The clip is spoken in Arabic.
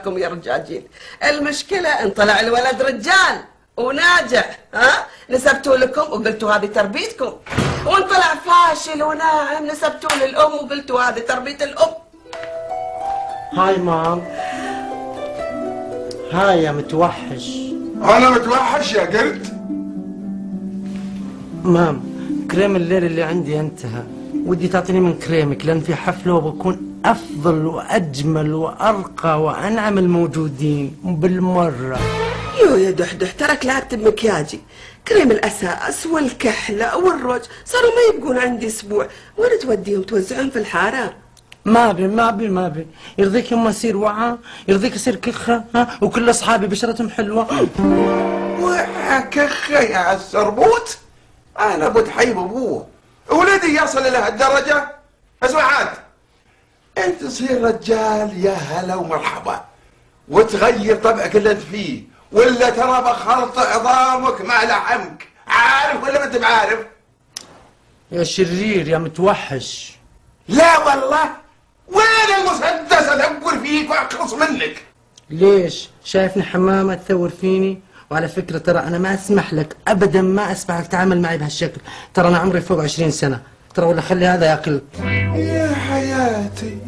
يا رجاجين. المشكلة ان طلع الولد رجال وناجح، ها نسبتوا لكم وقلتوا هذه تربيتكم، وان طلع فاشل وناعم نسبتوا للام وقلتوا هذه تربية الام. هاي مام، هاي يا متوحش. انا متوحش يا قرد؟ مام، كريم الليل اللي عندي انتهى، ودي تعطيني من كريمك لان في حفله وبكون افضل واجمل وارقى وانعم الموجودين بالمره. يا دحدح ترك لعبت بمكياجي، كريم الاساس والكحله والروج صاروا ما يبقون عندي اسبوع، وين توديهم توزعهم في الحاره؟ ما بي يرضيك يما اصير وعى، يرضيك اصير كخه، ها، وكل اصحابي بشرتهم حلوه. وعى كخه يا السربوت؟ انا ابو تحيب ابوه، ولدي يصل الى هالدرجه؟ اسمع عاد، انت تصير رجال يا هلا ومرحبا وتغير طبعك اللي انت فيه، ولا ترى بخلط عظامك مع لحمك، عارف ولا ما انت بعارف؟ يا شرير يا متوحش. لا والله، وين المسدس ادور فيك واخلص منك؟ ليش؟ شايفني حمامه تثور فيني؟ وعلى فكره ترى انا ما اسمح لك ابدا، ما اسمح لك تتعامل معي بهالشكل، ترى انا عمري فوق 20 سنه، ترى ولا خلي هذا ياكل. يا حياتي